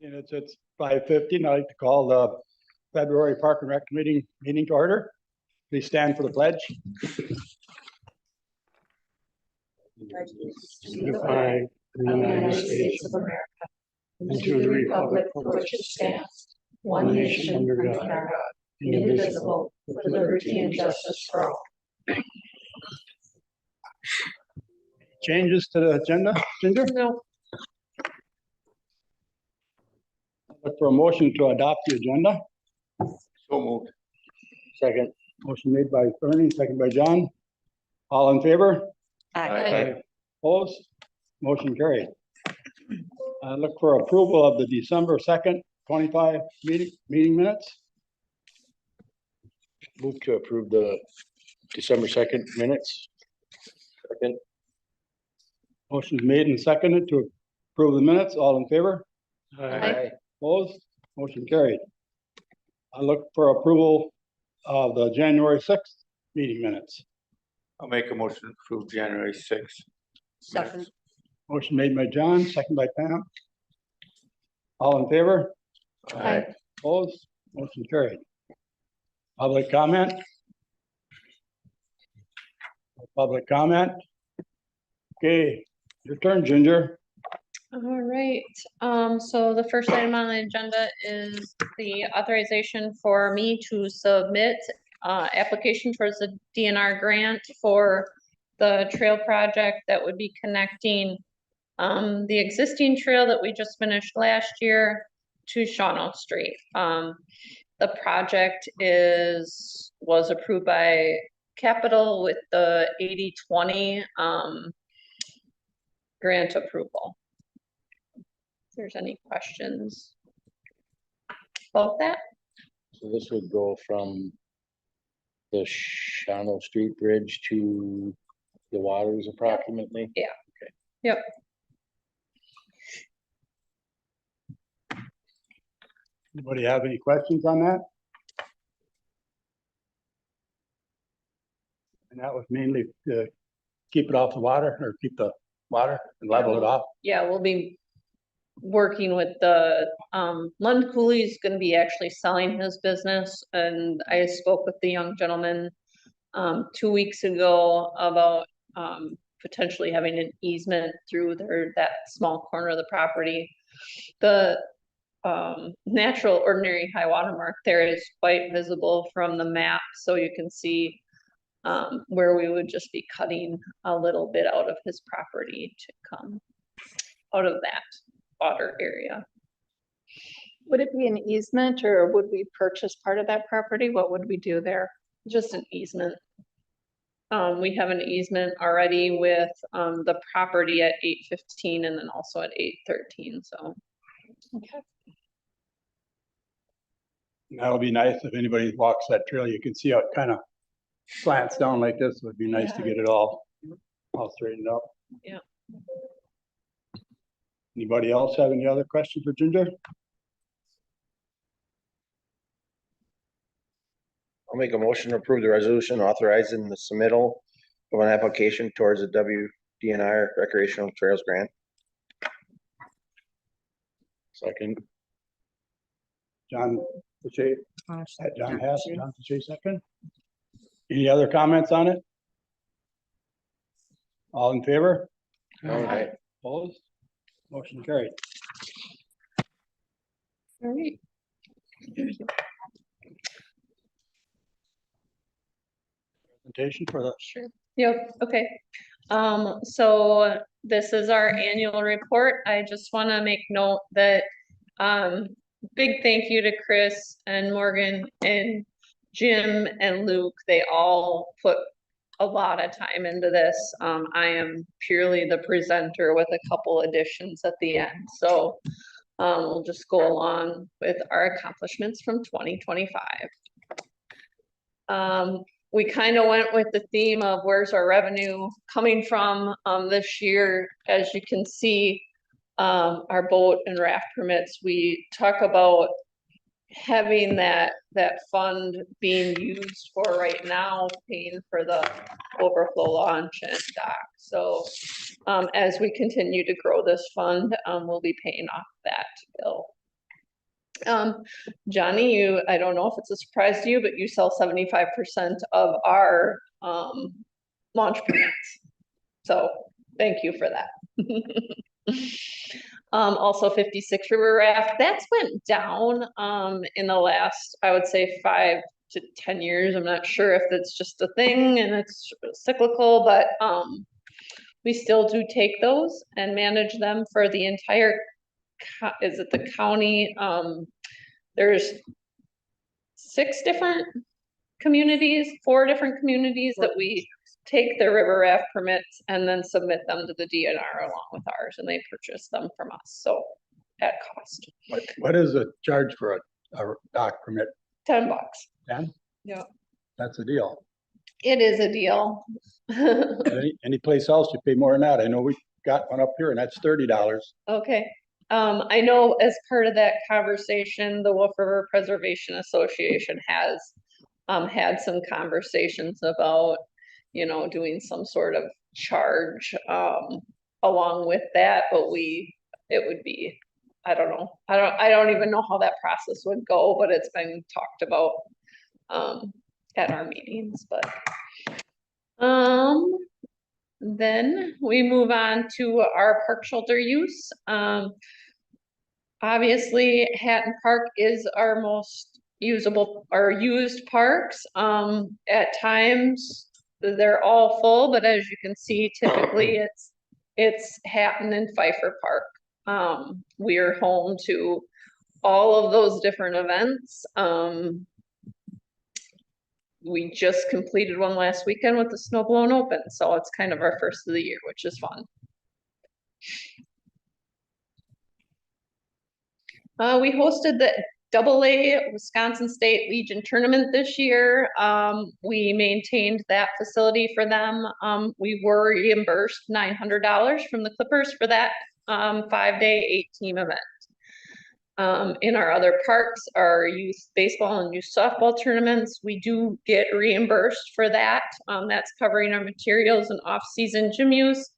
And it's 5:50, and I'd like to call the February Park and Rec meeting to order. Please stand for the pledge. To the flag of the United States of America, and to the republic for which it stands, one nation under God, indivisible, with liberty and justice for all. Changes to the agenda, Ginger? No. Look for a motion to adopt the agenda. So moved. Second. Motion made by Bernie, second by John. All in favor? Aye. Opposed? Motion carried. Look for approval of the December 2nd, 25 meeting minutes. Move to approve the December 2nd minutes. Second. Motion is made and seconded to approve the minutes. All in favor? Aye. Opposed? Motion carried. I look for approval of the January 6th meeting minutes. I'll make a motion to approve January 6th. Second. Motion made by John, second by Pam. All in favor? Aye. Opposed? Motion carried. Public comment? Public comment? Okay, your turn, Ginger. All right, so the first item on the agenda is the authorization for me to submit application towards the DNR grant for the trail project that would be connecting the existing trail that we just finished last year to Shawano Street. The project was approved by Capital with the 80/20 grant approval. If there's any questions about that? So this would go from the Shawano Street Bridge to the waters approximately? Yeah. Yep. Anybody have any questions on that? And that was mainly to keep it off the water or keep the water and level it off. Yeah, we'll be working with the, Lund Cooley's gonna be actually selling his business, and I spoke with the young gentleman 2 weeks ago about, potentially having an easement through that small corner of the property. The, natural ordinary high water mark there is quite visible from the map, so you can see where we would just be cutting a little bit out of his property to come out of that water area. Would it be an easement or would we purchase part of that property? What would we do there? Just an easement. We have an easement already with the property at 815 and then also at 813, so. Okay. And that'll be nice if anybody walks that trail, you can see how it kind of slants down like this. It would be nice to get it all straightened up. Yeah. Anybody else have any other questions for Ginger? I'll make a motion to approve the resolution authorizing the submittal of an application towards the WDNR Recreational Trails Grant. Second. John Pache, John Hess, John Pache second. Any other comments on it? All in favor? Aye. Opposed? Motion carried. All right. Presentation for the Sure. Yep, okay. So this is our annual report. I just want to make note that, big thank you to Chris and Morgan and Jim and Luke. They all put a lot of time into this. I am purely the presenter with a couple additions at the end. So we'll just go along with our accomplishments from 2025. We kind of went with the theme of where's our revenue coming from this year. As you can see, our boat and raft permits, we talk about having that fund being used for right now, paying for the overflow launch and dock. So as we continue to grow this fund, we'll be paying off that bill Johnny, I don't know if it's a surprise to you, but you sell 75% of our, launch permits. So thank you for that. Also 56 River Raft, that's went down, in the last, I would say 5 to 10 years. I'm not sure if that's just a thing and it's cyclical, but, we still do take those and manage them for the entire, is it the county? There's 6 different communities, 4 different communities that we take their river raft permits and then submit them to the DNR along with ours, and they purchase them from us, so at cost, What is the charge for a dock permit? $10. 10? Yeah. That's a deal. It is a deal. Any place else you pay more than that? I know we got one up here and that's $30. Okay, I know as part of that conversation, the Wolf River Preservation Association has had some conversations about, you know, doing some sort of charge along with that, but it would be, I don't know. I don't even know how that process would go, but it's been talked about at our meetings, but then we move on to our park shelter use. Obviously Hatton Park is our most usable or used parks. At times they're all full, but as you can see, typically it's Hatton and Pfeiffer Park. We're home to all of those different events. We just completed one last weekend with the Snow Blown Open, so it's kind of our first of the year, which is fun. We hosted the AA Wisconsin State Legion Tournament this year. We maintained that facility for them. We were reimbursed $900 from the Clippers for that 5-day 8-team event. In our other parks, our youth baseball and youth softball tournaments, we do get reimbursed for that. That's covering our materials and off-season gym use.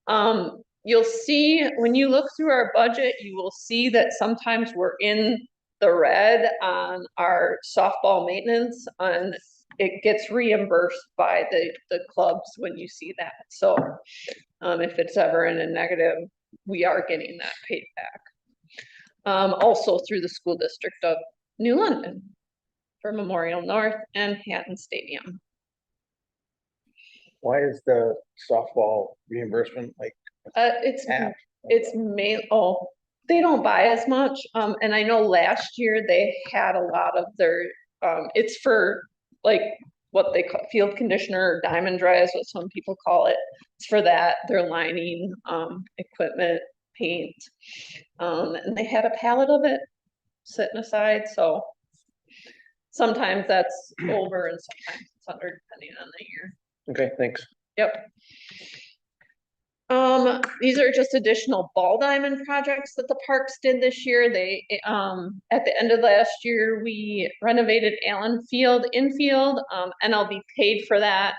You'll see, when you look through our budget, you will see that sometimes we're in the red on our softball maintenance, and it gets reimbursed by the clubs when you see that. So if it's ever in a negative, we are getting that paid back. Also through the school district of New London for Memorial North and Hatton Stadium. Why is the softball reimbursement like half? It's they don't buy as much. And I know last year they had a lot of their, it's for like what they call field conditioner or diamond dry is what some people call it. It's for that, their lining, equipment, paint. And they had a pallet of it sitting aside, so sometimes that's over and sometimes it's under depending on the year. Okay, thanks. Yep. These are just additional ball diamond projects that the parks did this year. They, at the end of last year, we renovated Allen Field infield, NLB paid for that.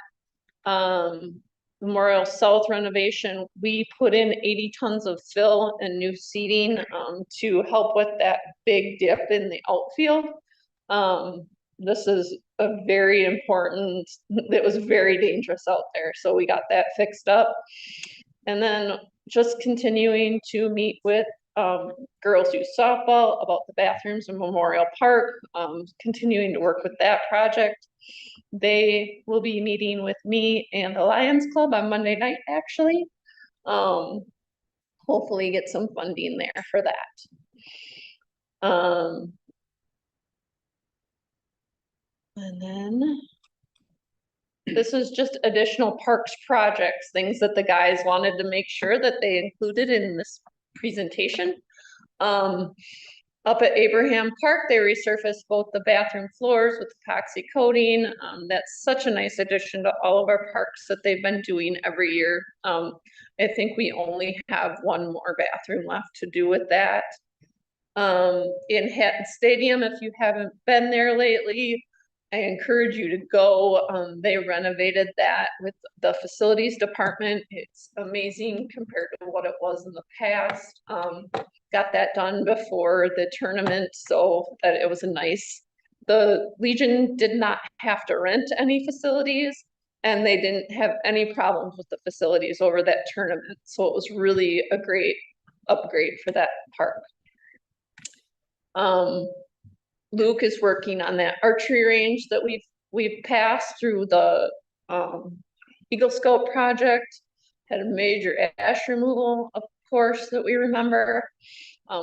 Memorial South renovation, we put in 80 tons of fill and new seating, to help with that big dip in the outfield. This is a very important, it was very dangerous out there, so we got that fixed up. And then just continuing to meet with girls youth softball about the bathrooms in Memorial Park, continuing to work with that project. They will be meeting with me and the Lions Club on Monday night, actually. Hopefully get some funding there for that. And then this is just additional parks projects, things that the guys wanted to make sure that they included in this presentation. Up at Abraham Park, they resurfaced both the bathroom floors with epoxy coating. That's such a nice addition to all of our parks that they've been doing every year. I think we only have one more bathroom left to do with that. In Hatton Stadium, if you haven't been there lately, I encourage you to go. They renovated that with the facilities department. It's amazing compared to what it was in the past. got that done before the tournament, so that it was a nice. The Legion did not have to rent any facilities, and they didn't have any problems with the facilities over that tournament, so it was really a great upgrade for that park. Luke is working on that archery range that we've passed through the Eagle Scout project. Had a major ash removal, of course, that we remember.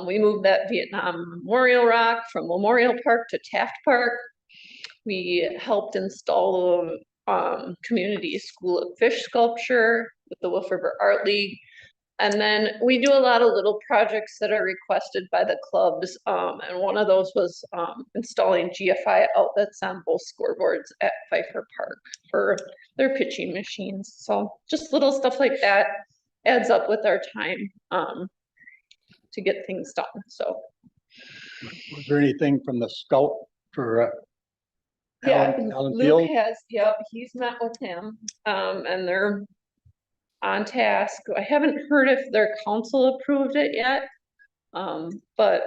We moved that Vietnam Memorial Rock from Memorial Park to Taft Park. We helped install the community school of fish sculpture with the Wolf River Art League. And then we do a lot of little projects that are requested by the clubs. And one of those was installing GFI outlets on both scoreboards at Pfeiffer Park for their pitching machines. So just little stuff like that adds up with our time to get things done. So. Was there anything from the scout for Yeah, Allen Luke Field? has, yep, he's met with him, and they're on task. I haven't heard if their council approved it yet, but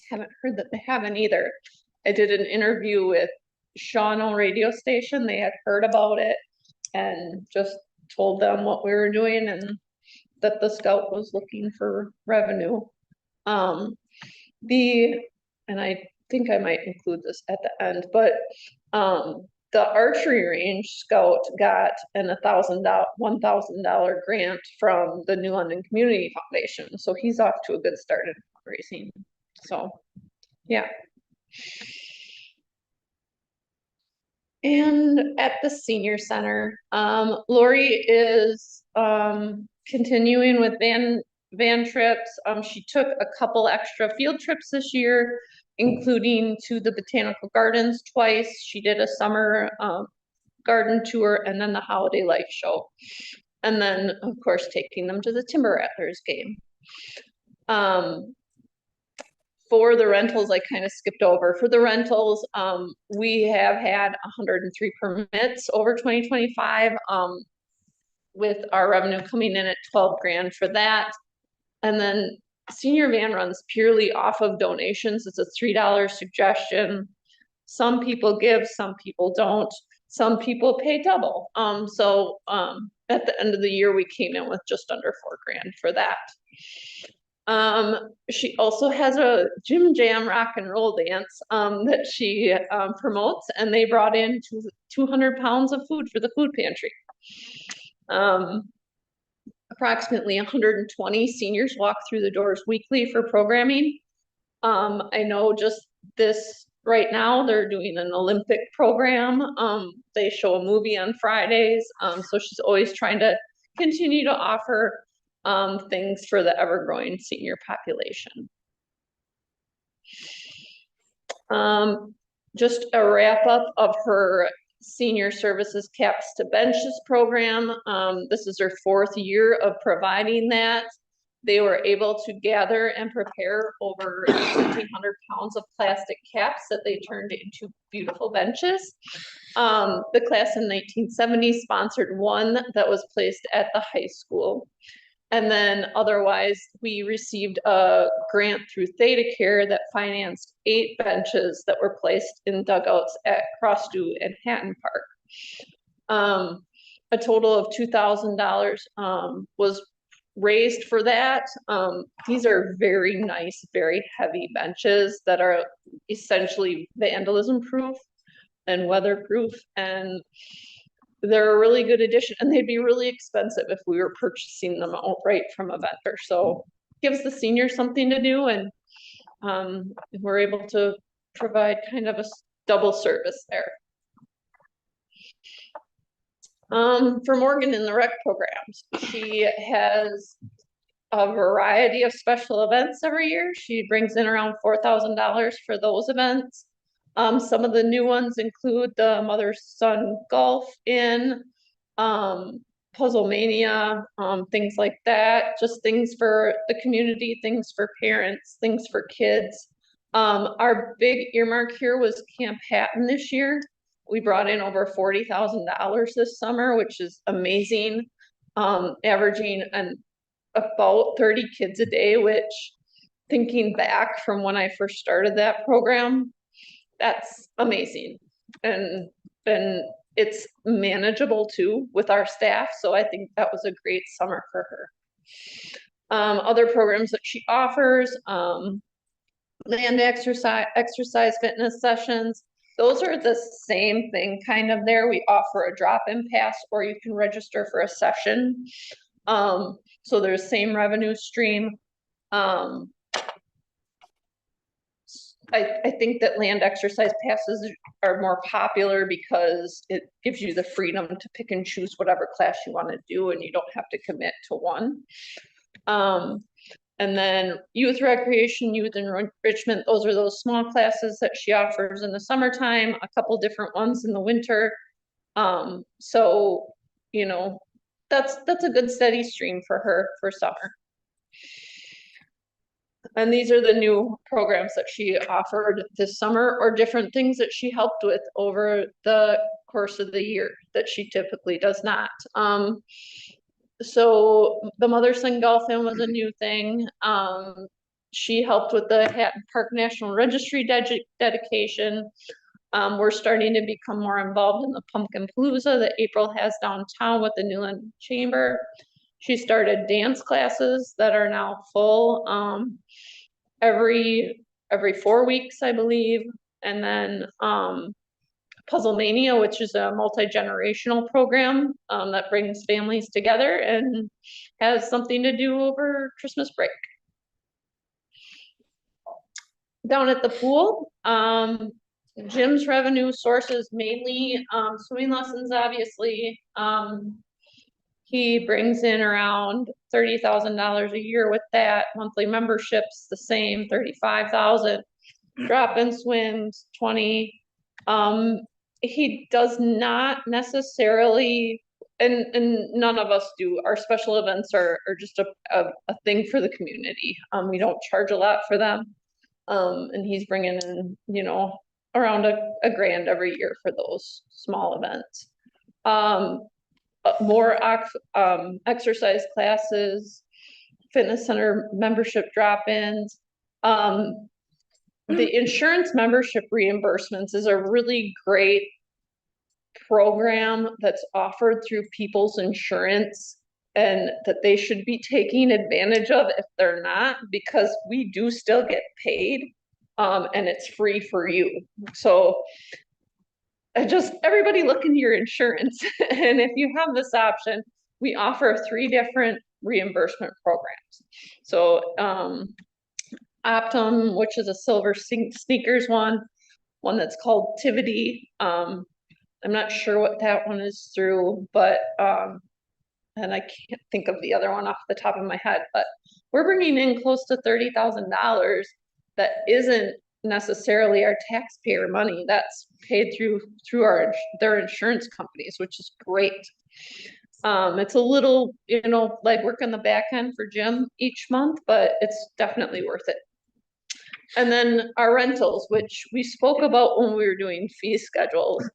haven't heard that they haven't either. I did an interview with Shawano radio station. They had heard about it and just told them what we were doing and that the scout was looking for revenue. And I think I might include this at the end, but the archery range scout got an $1,000 grant from the New London Community Foundation. So he's off to a good start in fundraising. So, yeah. And at the senior center, Lori is continuing with van trips. She took a couple extra field trips this year, including to the botanical gardens twice. She did a summer garden tour and then the holiday light show. And then, of course, taking them to the Timber Rattlers game. For the rentals, I kind of skipped over. For the rentals, we have had 103 permits over 2025, with our revenue coming in at 12 grand for that. And then senior van runs purely off of donations. It's a $3 suggestion. Some people give, some people don't. Some people pay double. So at the end of the year, we came in with just under 4 grand for that. She also has a Jim Jam rock and roll dance that she promotes, and they brought in 200 pounds of food for the food pantry. Approximately 120 seniors walk through the doors weekly for programming. I know just this right now, they're doing an Olympic program. They show a movie on Fridays. So she's always trying to continue to offer things for the ever-growing senior population. Just a wrap-up of her Senior Services Caps to Benches program. This is her 4th year of providing that. They were able to gather and prepare over 1,500 pounds of plastic caps that they turned into beautiful benches. The class in 1970 sponsored one that was placed at the high school. And then otherwise, we received a grant through Theta Care that financed 8 benches that were placed in dugouts at Crossdew and Hatton Park. A total of $2,000 was raised for that. These are very nice, very heavy benches that are essentially vandalism proof and weatherproof, and they're a really good addition, and they'd be really expensive if we were purchasing them outright from a vendor. So gives the seniors something to do, and we're able to provide kind of a double service there. For Morgan in the rec programs, she has a variety of special events every year. She brings in around $4,000 for those events. Some of the new ones include the mother-son golf in, Puzzle Mania, things like that. Just things for the community, things for parents, things for kids. Our big earmark here was Camp Hatton this year. We brought in over $40,000 this summer, which is amazing. Averaging about 30 kids a day, which thinking back from when I first started that program, that's amazing. And it's manageable too with our staff, so I think that was a great summer for her. Other programs that she offers, land exercise fitness sessions. Those are the same thing kind of there. We offer a drop-in pass, or you can register for a session. So there's same revenue stream. I think that land exercise passes are more popular because it gives you the freedom to pick and choose whatever class you want to do, and you don't have to commit to one. And then youth recreation, youth enrichment, those are those small classes that she offers in the summertime, a couple different ones in the winter. So, you know, that's a good steady stream for her for summer. And these are the new programs that she offered this summer, or different things that she helped with over the course of the year that she typically does not. So the Mother-Son Golf-In was a new thing. She helped with the Hatton Park National Registry dedication. We're starting to become more involved in the Pumpkin Palooza that April has downtown with the New London Chamber. She started dance classes that are now full every 4 weeks, I believe. And then Puzzle Mania, which is a multi-generational program that brings families together and has something to do over Christmas break. Down at the pool, Jim's revenue sources mainly swimming lessons, obviously. He brings in around $30,000 a year with that. Monthly memberships, the same, $35,000. Drop-in swims, 20. He does not necessarily, and none of us do. Our special events are just a thing for the community. We don't charge a lot for them. And he's bringing in, you know, around a grand every year for those small events. More exercise classes, fitness center membership drop-ins. The insurance membership reimbursements is a really great program that's offered through People's Insurance, and that they should be taking advantage of if they're not, because we do still get paid, and it's free for you. So everybody look into your insurance. And if you have this option, we offer 3 different reimbursement programs. So Optum, which is a silver sneakers one that's called Tivity. I'm not sure what that one is through, but and I can't think of the other one off the top of my head, but we're bringing in close to $30,000 that isn't necessarily our taxpayer money. That's paid through their insurance companies, which is great. It's a little, you know, like work on the back end for Jim each month, but it's definitely worth it. And then our rentals, which we spoke about when we were doing fee schedules.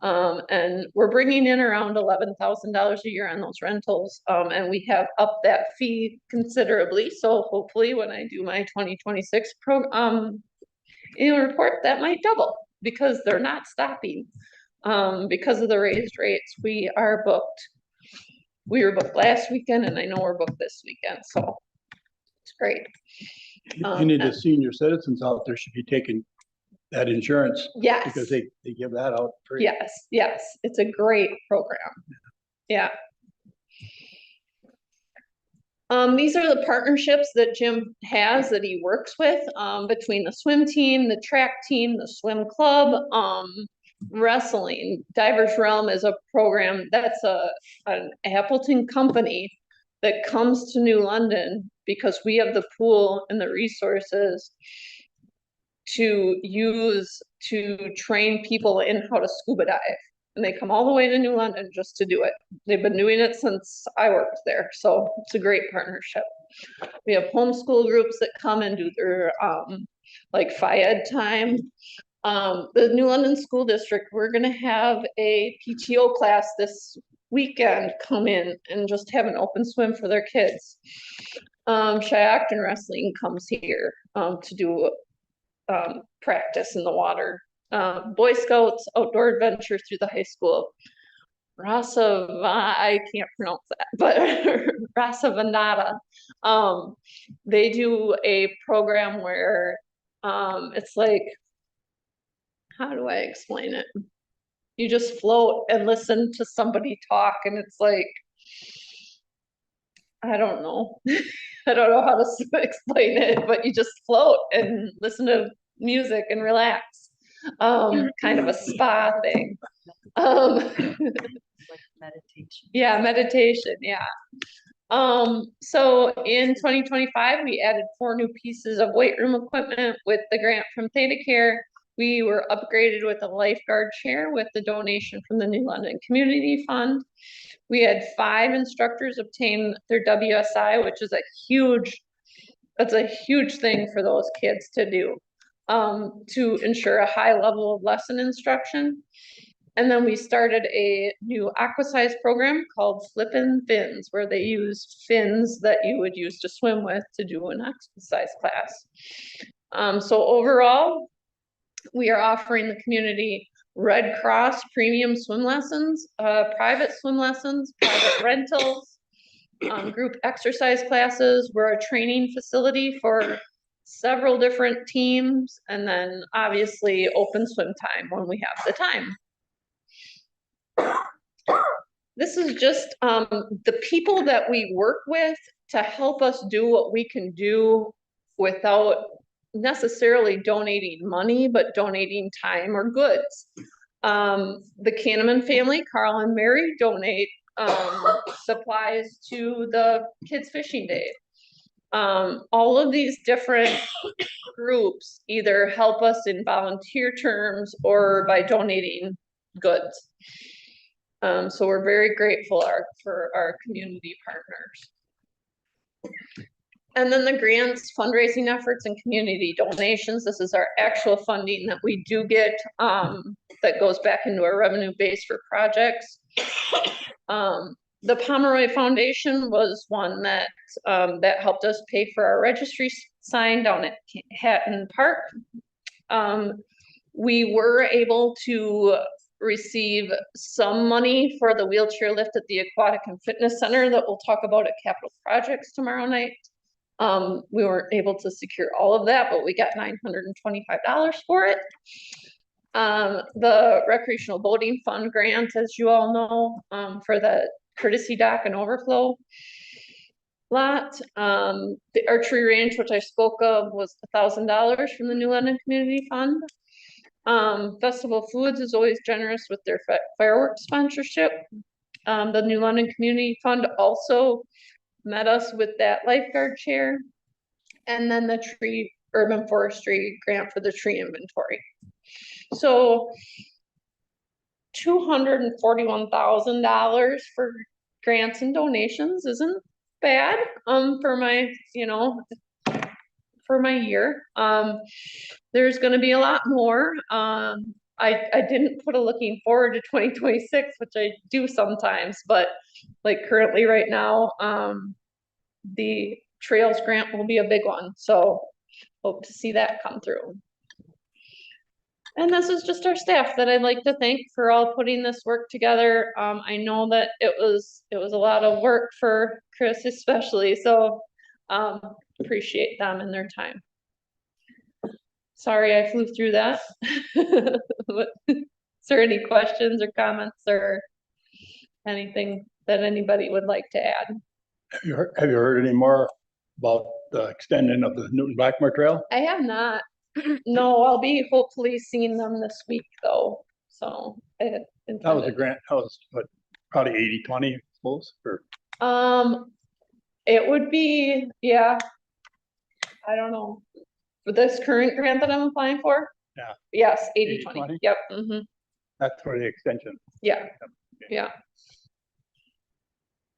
And we're bringing in around $11,000 a year on those rentals. And we have upped that fee considerably. So hopefully when I do my 2026 report, that might double, because they're not stopping. Because of the raised rates, we are booked. We were booked last weekend, and I know we're booked this weekend, so it's great. Any of the senior citizens out there should be taking that insurance, Yes. because they give that out free. Yes, it's a great program. Yeah. These are the partnerships that Jim has, that he works with, between the swim team, the track team, the swim club, wrestling. Divers Realm is a program that's an Appleton company that comes to New London because we have the pool and the resources to use to train people in how to scuba dive. And they come all the way to New London just to do it. They've been doing it since I worked there. So it's a great partnership. We have homeschool groups that come and do their like FIED time. The New London School District, we're gonna have a PTO class this weekend come in and just have an open swim for their kids. Shiocton Wrestling comes here, to do, practice in the water. Boy Scouts outdoor adventure through the high school. I can't pronounce that, but Rasa Venata. They do a program where, it's like, how do I explain it? You just float and listen to somebody talk, and it's like, I don't know. I don't know how to explain it, but you just float and listen to music and relax. Kind of a spa thing. Like meditation. Yeah, meditation, yeah. So in 2025, we added 4 new pieces of weight room equipment with the grant from Theta Care. We were upgraded with a lifeguard chair with the donation from the New London Community Fund. We had 5 instructors obtain their WSI, which is that's a huge thing for those kids to do, to ensure a high level of lesson instruction. And then we started a new aquasize program called Flippin' Fins, where they use fins that you would use to swim with to do an exercise class. So overall, we are offering the community Red Cross premium swim lessons, private swim lessons, private rentals, group exercise classes. We're a training facility for several different teams, and then obviously open swim time when we have the time. This is just the people that we work with to help us do what we can do without necessarily donating money, but donating time or goods. The Kahneman family, Carl and Mary, donate supplies to the kids fishing day. All of these different groups either help us in volunteer terms or by donating goods. So we're very grateful for our community partners. And then the grants, fundraising efforts, and community donations. This is our actual funding that we do get, that goes back into our revenue base for projects. The Pomeroy Foundation was one that helped us pay for our registry sign down at Hatton Park. We were able to receive some money for the wheelchair lift at the Aquatic and Fitness Center that we'll talk about at Capital Projects tomorrow night. We weren't able to secure all of that, but we got $925 for it. The Recreational Boating Fund grant, as you all know, for the courtesy dock and overflow lot. The archery range, which I spoke of, was $1,000 from the New London Community Fund. Festival Foods is always generous with their fireworks sponsorship. The New London Community Fund also met us with that lifeguard chair. And then the tree urban forestry grant for the tree inventory. So $241,000 for grants and donations isn't bad, for my, for my year. There's gonna be a lot more. I didn't put a looking forward to 2026, which I do sometimes, but like currently right now, the trails grant will be a big one. So hope to see that come through. And this is just our staff that I'd like to thank for all putting this work together. I know that it was a lot of work for Chris especially, so appreciate them and their time. Sorry I flew through that. Is there any questions or comments or anything that anybody would like to add? Have you heard any more about the extending of the Newton Blackmore Trail? I have not. No, I'll be hopefully seeing them this week though. So I had That was a intended. grant, that was what, probably 80-20, I suppose, or It would be, yeah. I don't know. For this current grant that I'm applying for? Yeah. Yes, 80-20. 80-20? Yep, that's for the extension. yeah, yeah.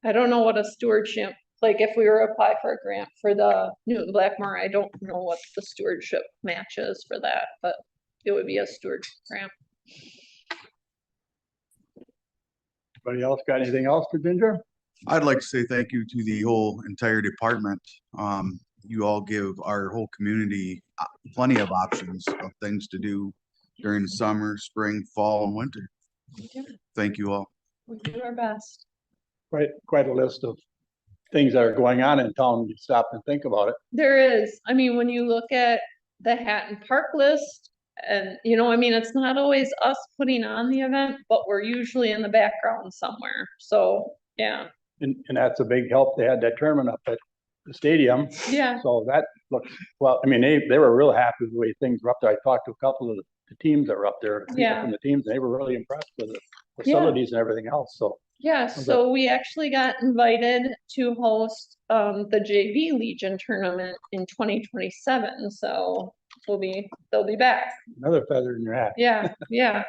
I don't know what a stewardship, like if we were to apply for a grant for the Newton Blackmore, I don't know what the stewardship match is for that, but it would be a steward grant. Anybody else got anything else for Ginger? I'd like to say thank you to the whole entire department. You all give our whole community plenty of options of things to do during the summer, spring, fall, and winter. Thank you all. We do our best. Quite a list of things that are going on in town. You stop and think about it. There is, I mean, when you look at the Hatton Park list, and, you know, I mean, it's not always us putting on the event, but we're usually in the background somewhere, so, yeah, And that's a big help. They had that tournament up at the stadium. yeah, So that looks, well, I mean, they were real happy with the way things were up there. I talked to a couple of the teams that were up there. people Yeah. From the teams, and they were really impressed with the Yeah. facilities and everything else, so. yeah, Okay. so we actually got invited to host, the JV Legion tournament in 2027, so they'll be back, Another feather in your hat. yeah, yeah.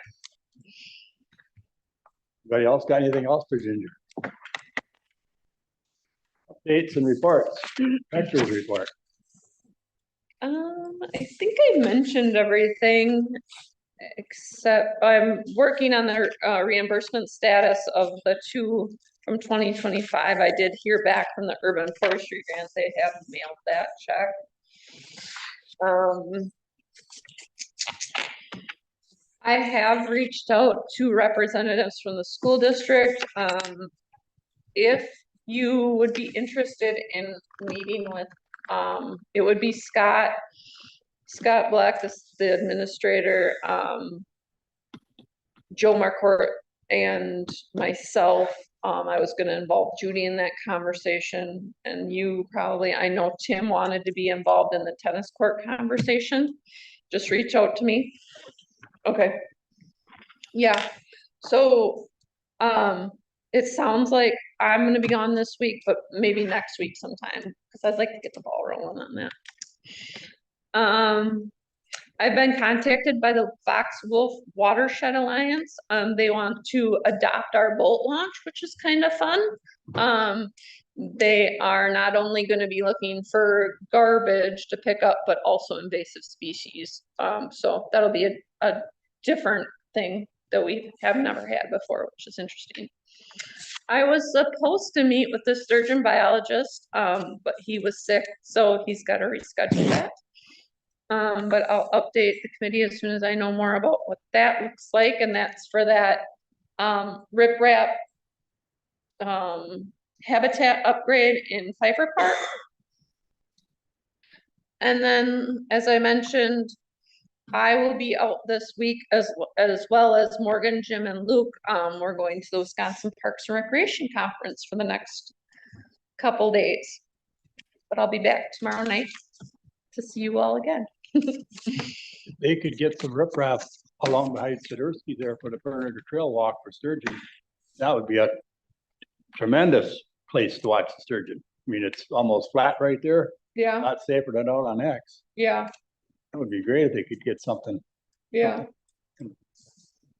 Anybody else got anything else for Ginger? Updates and reports, Director's report. I think I mentioned everything, except I'm working on the reimbursement status of the two from 2025. I did hear back from the urban forestry grant. They have mailed that check. I have reached out to representatives from the school district. If you would be interested in meeting with, it would be Scott Black, the administrator, Joe Marcourt and myself. I was gonna involve Judy in that conversation, and you probably, I know Tim wanted to be involved in the tennis court conversation. Just reach out to me. Okay. Yeah, so, it sounds like I'm gonna be gone this week, but maybe next week sometime, because I'd like to get the ball rolling on that. I've been contacted by the Fox Wolf Watershed Alliance. They want to adopt our boat launch, which is kind of fun. They are not only gonna be looking for garbage to pick up, but also invasive species. So that'll be a different thing that we have never had before, which is interesting. I was supposed to meet with the sturgeon biologist, but he was sick, so he's got to reschedule that. But I'll update the committee as soon as I know more about what that looks like, and that's for that riprap habitat upgrade in Pfeiffer Park. And then, as I mentioned, I will be out this week as well as Morgan, Jim, and Luke. We're going to the Wisconsin Parks and Recreation Conference for the next couple days. But I'll be back tomorrow night to see you all again. They could get some riprap along behind Sidursky there for the Perimeter Trail Walk for sturgeon. That would be a tremendous place to watch the sturgeon. I mean, it's almost flat right there, Yeah, not safer than out on X. yeah, That would be great if they could get something, yeah.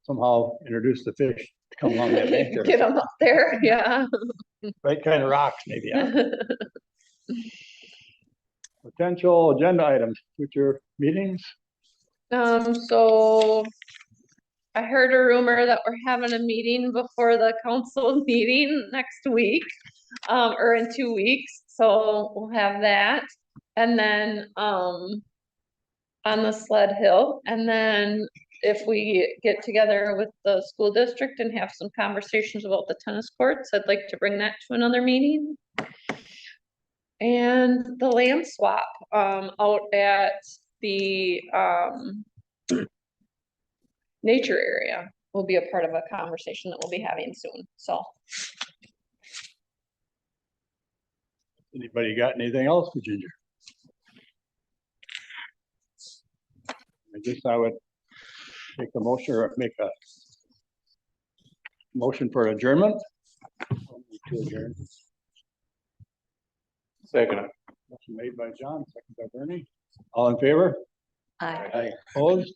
somehow introduce the fish to come along that bank there. Get them up there, yeah. Right kind of rocks maybe, yeah. Potential agenda items, future meetings. So I heard a rumor that we're having a meeting before the council meeting next week, or in 2 weeks, so we'll have that. And then, on the sled hill, and then if we get together with the school district and have some conversations about the tennis courts, I'd like to bring that to another meeting. And the land swap, out at the, nature area will be a part of a conversation that we'll be having soon, so. Anybody got anything else for Ginger? I guess I would make a motion or make a motion for adjournment. To adjourn. Second. Motion made by John, second by Bernie. All in favor? Aye. Aye. Opposed?